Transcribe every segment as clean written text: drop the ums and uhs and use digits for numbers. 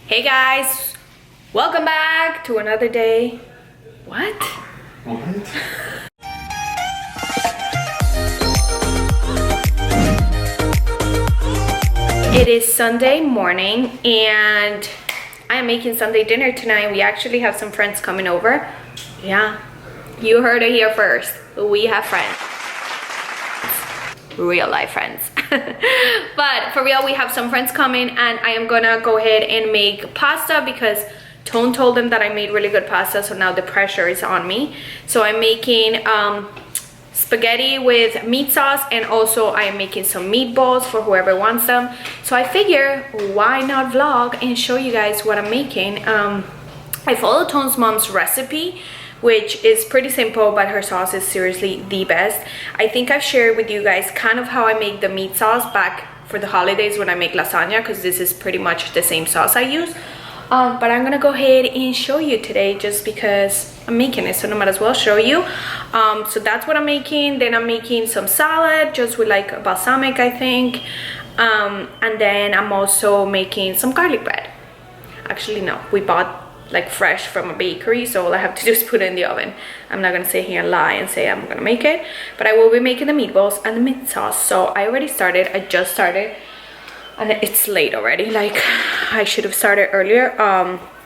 Hey guys, welcome back to another day. What? It is Sunday morning and I am making Sunday dinner tonight. We actually have some friends coming over. Yeah, you heard it here first. We have friends. Real life friends. But for real, we have some friends coming and I am gonna go ahead and make pasta because Tone told them that I made really good pasta, so now the pressure is on me. So I'm making spaghetti with meat sauce, and also I am making some meatballs for whoever wants them. So I figure, why not vlog and show you guys what I'm making. I followed Tone's mom's recipe, which is pretty simple, but her sauce is seriously the best. I think I've shared with you guys kind of how I make the meat sauce back for the holidays when I make lasagna, because this is pretty much the same sauce I use. But I'm gonna go ahead and show you today just because I'm making it, so I might as well show you. So that's what I'm making. Then I'm making some salad just with like balsamic, I think. And then I'm also making some garlic bread. Actually, no, we bought like fresh from a bakery, so all I have to do is put it in the oven. I'm not gonna sit here and lie and say I'm gonna make it, but I will be making the meatballs and the meat sauce. So I already started. I just started and it's late already. Like, I should have started earlier.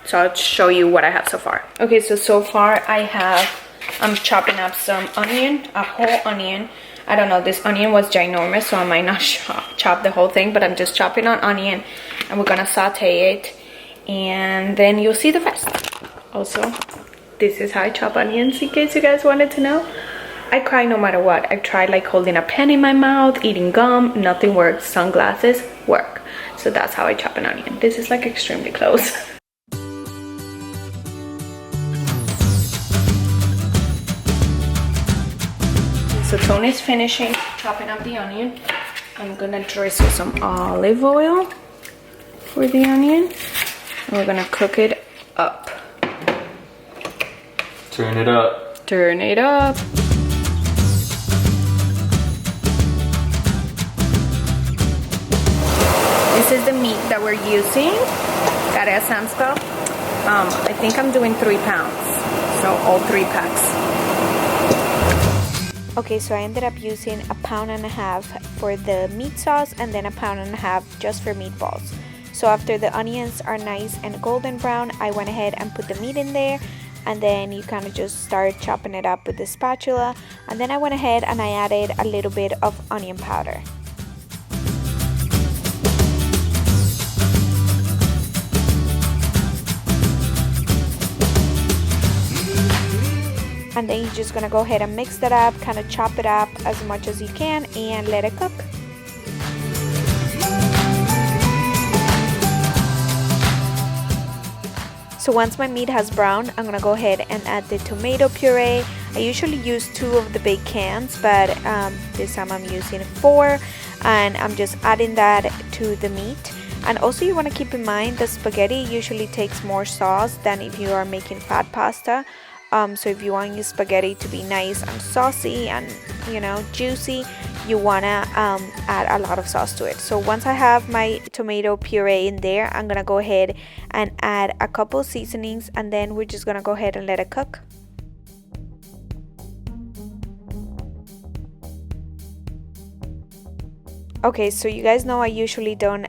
So I'll show you what I have so far. Okay, so far I'm chopping up some onion, a whole onion. I don't know, this onion was ginormous, so I might not chop the whole thing, but I'm just chopping on onion and we're gonna saute it, and then you'll see the rest. Also, this is how I chop onions, in case you guys wanted to know. I cry no matter what. I've tried like holding a pen in my mouth, eating gum, nothing works. Sunglasses work. So that's how I chop an onion. This is like extremely close. So Tony is finishing chopping up the onion. I'm gonna drizzle some olive oil for the onion. And we're gonna cook it up. Turn it up. Turn it up. This is the meat that we're using. Got it at Sam's Club. I think I'm doing 3 pounds. So all 3 packs. Okay, so I ended up using 1.5 pounds for the meat sauce and then 1.5 pounds just for meatballs. So after the onions are nice and golden brown, I went ahead and put the meat in there, and then you kind of just start chopping it up with the spatula, and then I went ahead and I added a little bit of onion powder. And then you're just gonna go ahead and mix that up, kind of chop it up as much as you can and let it cook. So once my meat has browned, I'm gonna go ahead and add the tomato puree. I usually use 2 of the big cans, but this time I'm using 4, and I'm just adding that to the meat. And also you want to keep in mind the spaghetti usually takes more sauce than if you are making fat pasta. So if you want your spaghetti to be nice and saucy and, you know, juicy, you want to add a lot of sauce to it. So once I have my tomato puree in there, I'm going to go ahead and add a couple seasonings, and then we're just going to go ahead and let it cook. Okay, so you guys know I usually don't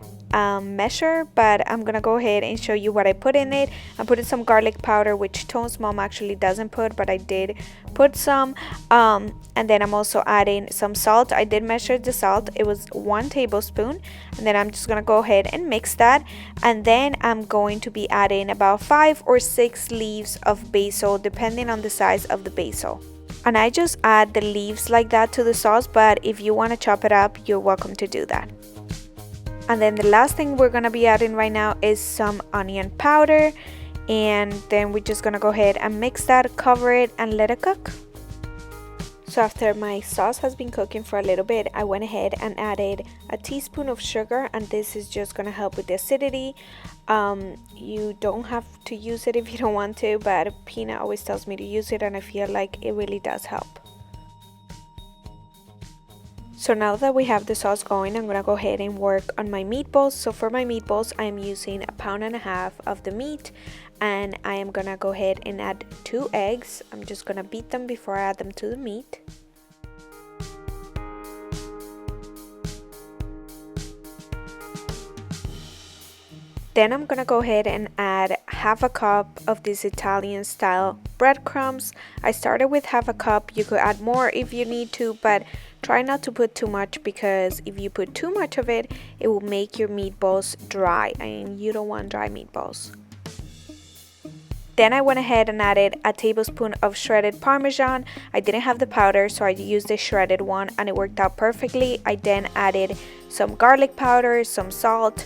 measure, but I'm gonna go ahead and show you what I put in it. I put in some garlic powder, which Tone's mom actually doesn't put, but I did put some, and then I'm also adding some salt. I did measure the salt. It was 1 tablespoon, and then I'm just gonna go ahead and mix that, and then I'm going to be adding about 5 or 6 leaves of basil, depending on the size of the basil. And I just add the leaves like that to the sauce, but if you want to chop it up, you're welcome to do that. And then the last thing we're going to be adding right now is some onion powder, and then we're just going to go ahead and mix that, cover it, and let it cook. So after my sauce has been cooking for a little bit, I went ahead and added a teaspoon of sugar, and this is just going to help with the acidity. You don't have to use it if you don't want to, but Pina always tells me to use it, and I feel like it really does help. So now that we have the sauce going, I'm gonna go ahead and work on my meatballs. So for my meatballs, I am using 1.5 pounds of the meat, and I am gonna go ahead and add 2 eggs. I'm just gonna beat them before I add them to the meat. Then I'm gonna go ahead and add 1/2 cup of this Italian style breadcrumbs. I started with 1/2 cup. You could add more if you need to, but try not to put too much, because if you put too much of it, it will make your meatballs dry, and you don't want dry meatballs. Then I went ahead and added a tablespoon of shredded Parmesan. I didn't have the powder, so I used the shredded one, and it worked out perfectly. I then added some garlic powder, some salt,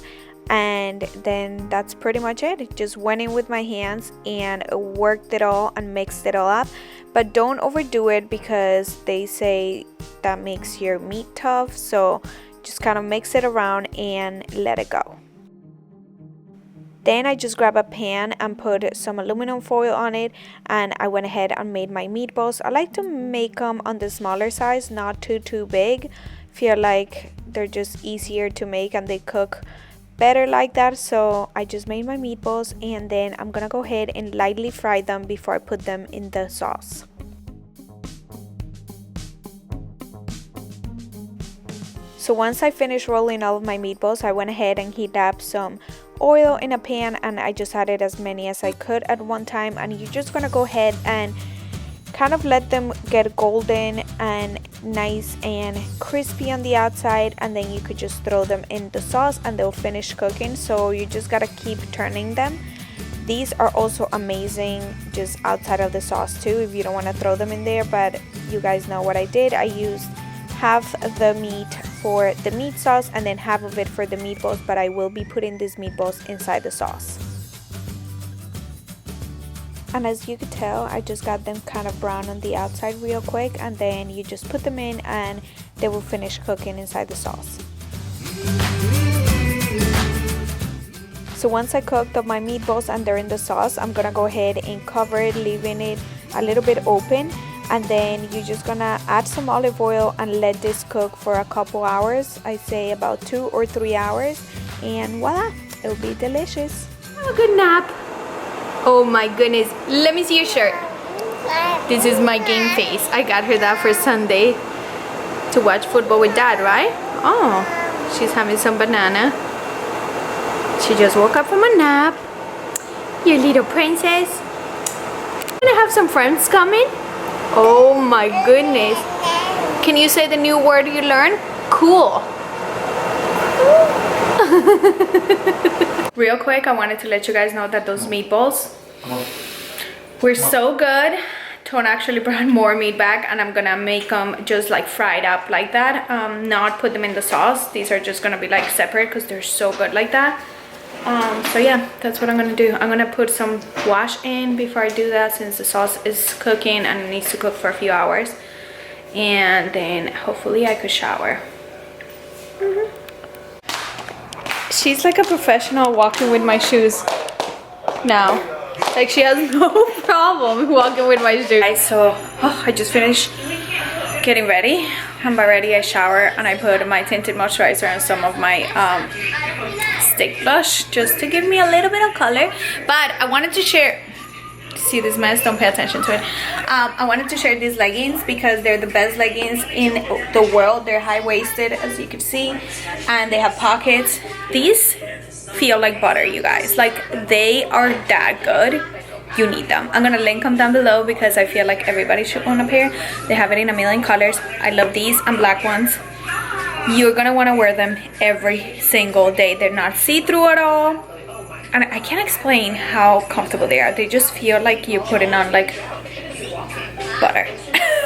and then that's pretty much it. Just went in with my hands and worked it all and mixed it all up, but don't overdo it because they say that makes your meat tough. So just kind of mix it around and let it go. Then I just grabbed a pan and put some aluminum foil on it, and I went ahead and made my meatballs. I like to make them on the smaller size, not too big. Feel like they're just easier to make and they cook better like that. So I just made my meatballs, and then I'm gonna go ahead and lightly fry them before I put them in the sauce. So once I finished rolling all of my meatballs, I went ahead and heat up some oil in a pan, and I just added as many as I could at one time. And you're just gonna go ahead and kind of let them get golden and nice and crispy on the outside, and then you could just throw them in the sauce and they'll finish cooking. So you just gotta keep turning them. These are also amazing just outside of the sauce too, if you don't want to throw them in there. But you guys know what I did. I used half of the meat for the meat sauce and then half of it for the meatballs, but I will be putting these meatballs inside the sauce. And as you could tell, I just got them kind of brown on the outside real quick, and then you just put them in and they will finish cooking inside the sauce. So once I cooked up my meatballs and they're in the sauce, I'm gonna go ahead and cover it, leaving it a little bit open, and then you're just gonna add some olive oil and let this cook for a couple hours. I say about 2 or 3 hours, and voila, it'll be delicious. Have a good nap. Oh my goodness, let me see your shirt. This is my game face. I got her that for Sunday to watch football with Dad, right? Oh, she's having some banana. She just woke up from a nap. Your little princess. I'm gonna have some friends coming. Oh my goodness. Can you say the new word you learned? Cool. Real quick, I wanted to let you guys know that those meatballs were so good. Tone actually brought more meat back, and I'm gonna make them just like fried up like that, not put them in the sauce. These are just gonna be like separate because they're so good like that. So yeah, that's what I'm gonna do. I'm gonna put some wash in before I do that, since the sauce is cooking and it needs to cook for a few hours, and then hopefully I could shower. She's like a professional walking with my shoes now. Like, she has no problem walking with my shoes. Guys, so I just finished getting ready. And by ready, I shower and I put my tinted moisturizer and some of my stick blush just to give me a little bit of color. But I wanted to share. See this mess? Don't pay attention to it. I wanted to share these leggings because they're the best leggings in the world. They're high-waisted, as you can see, and they have pockets. These feel like butter, you guys. Like, they are that good. You need them. I'm gonna link them down below because I feel like everybody should own a pair. They have it in a million colors. I love these and black ones. You're gonna want to wear them every single day. They're not see-through at all. And I can't explain how comfortable they are. They just feel like you're putting on like butter.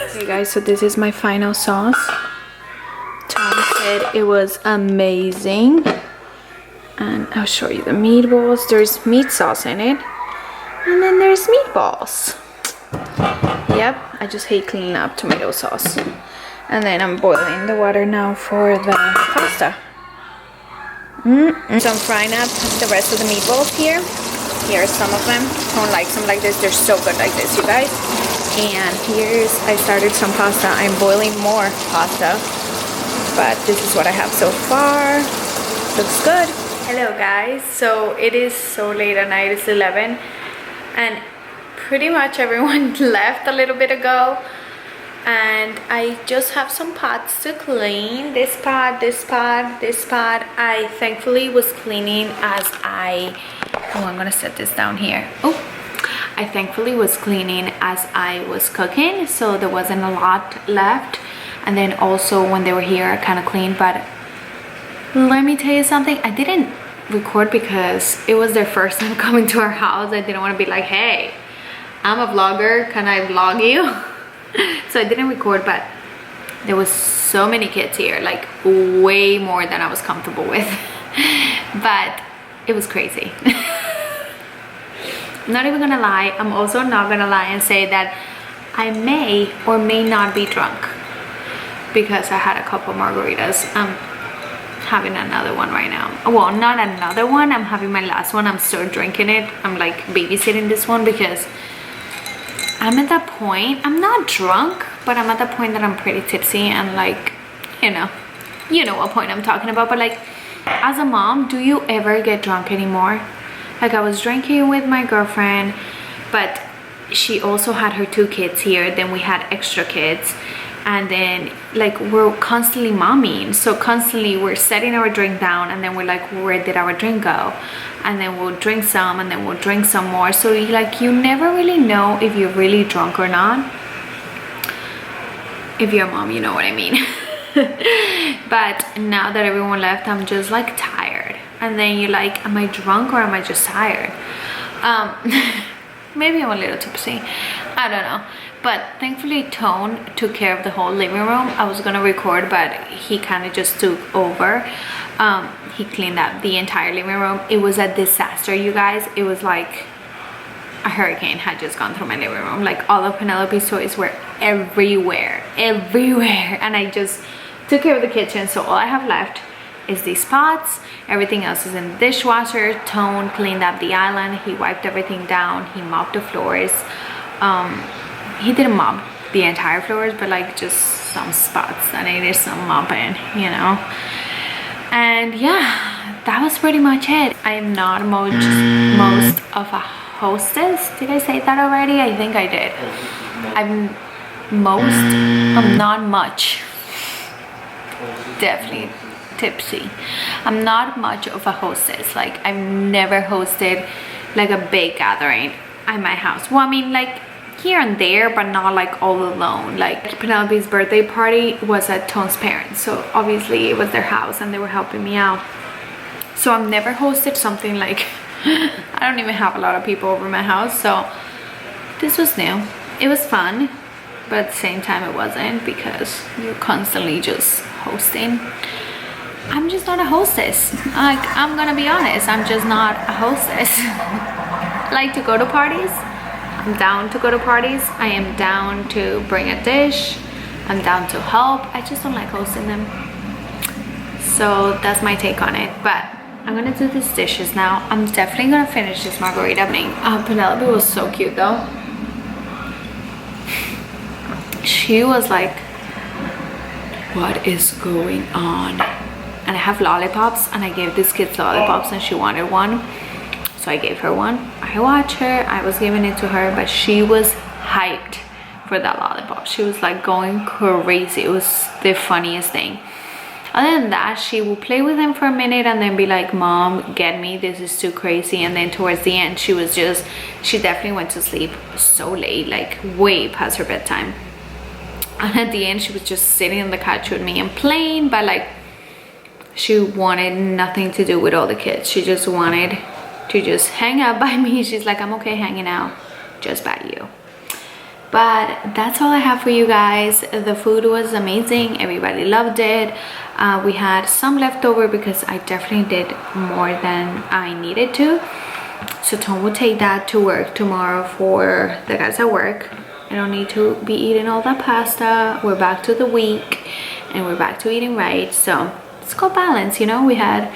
Okay guys, so this is my final sauce. Tom said it was amazing. And I'll show you the meatballs. There's meat sauce in it. And then there's meatballs. Yep, I just hate cleaning up tomato sauce. And then I'm boiling the water now for the pasta. So I'm frying up the rest of the meatballs here. Here are some of them. Don't like them like this. They're so good like this, you guys. And I started some pasta. I'm boiling more pasta. but this is what I have so far. Looks good. Hello guys, so it is so late at night, it's 11 and pretty much everyone left a little bit ago, and I just have some pots to clean. This pot, this pot, this pot. I thankfully was cleaning as I'm gonna set this down here. I thankfully was cleaning as I was cooking, so there wasn't a lot left. And then also when they were here I kind of cleaned, but let me tell you something, I didn't record because it was their first time coming to our house. I didn't want to be like, hey, I'm a vlogger, can I vlog you? So I didn't record, but there was so many kids here, like way more than I was comfortable with. But it was crazy. I'm not even gonna lie, I'm also not gonna lie and say that I may or may not be drunk because I had a couple margaritas. I'm having another one right now. Well, not another one, I'm having my last one. I'm still drinking it. I'm like babysitting this one because I'm at that point, I'm not drunk, but I'm at the point that I'm pretty tipsy and like, you know what point I'm talking about. But like, as a mom, do you ever get drunk anymore? Like, I was drinking with my girlfriend, but she also had her 2 kids here, then we had extra kids, and then like we're constantly momming, so constantly we're setting our drink down and then we're like, where did our drink go? And then we'll drink some and then we'll drink some more. So you never really know if you're really drunk or not. If you're a mom, you know what I mean. But now that everyone left, I'm just like tired, and then you're like, am I drunk or am I just tired? Maybe I'm a little tipsy, I don't know. But thankfully Tone took care of the whole living room. I was gonna record, but he kind of just took over. He cleaned up the entire living room. It was a disaster, you guys. It was like a hurricane had just gone through my living room. Like, all of Penelope's toys were everywhere, and I just took care of the kitchen. So all I have left is these pots. Everything else is in the dishwasher. Tone cleaned up the island. He wiped everything down. He mopped the floors. He didn't mop the entire floors, but like just some spots that needed some mopping, you know. And yeah, that was pretty much it. I am not most of a hostess. Did I say that already? I think I did. I'm not much. Definitely tipsy. I'm not much of a hostess. Like, I've never hosted like a big gathering at my house. Well, I mean, like here and there, but not like all alone. Like, Penelope's birthday party was at Tone's parents, so obviously it was their house and they were helping me out. So I've never hosted something like I don't even have a lot of people over my house, so this was new. It was fun, but at the same time it wasn't, because you're constantly just hosting. I'm just not a hostess. Like, I'm gonna be honest, I'm just not a hostess. I like to go to parties. I'm down to go to parties. I am down to bring a dish. I'm down to help. I just don't like hosting them. So that's my take on it. But I'm gonna do these dishes now. I'm definitely gonna finish this margarita evening. Penelope was so cute though. She was like, what is going on? And I have lollipops, and I gave these kids lollipops and she wanted one. So I gave her one. I watched her, I was giving it to her, but she was hyped for that lollipop. She was like going crazy. It was the funniest thing. Other than that, she will play with them for a minute and then be like, Mom, get me, this is too crazy. And then towards the end, she definitely went to sleep so late, like way past her bedtime. And at the end, she was just sitting on the couch with me and playing, but like, she wanted nothing to do with all the kids. She just wanted to just hang out by me. She's like, I'm okay hanging out just by you. But that's all I have for you guys. The food was amazing. Everybody loved it. We had some leftover because I definitely did more than I needed to. So Tom will take that to work tomorrow for the guys at work. I don't need to be eating all that pasta. We're back to the week and we're back to eating right. So it's called balance, you know. We had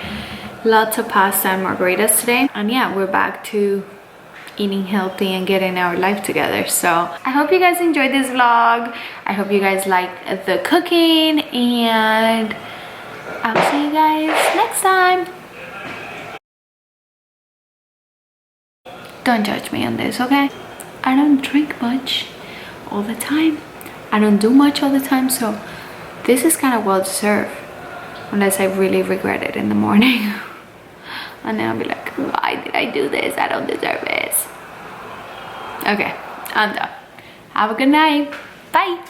lots of pasta and margaritas today, and yeah, we're back to eating healthy and getting our life together. So I hope you guys enjoyed this vlog. I hope you guys liked the cooking, and I'll see you guys next time. Don't judge me on this, okay? I don't drink much all the time. I don't do much all the time, so this is kind of well deserved. Unless I really regret it in the morning. And then I'll be like, why did I do this? I don't deserve this. Okay, I'm done. Have a good night. Bye.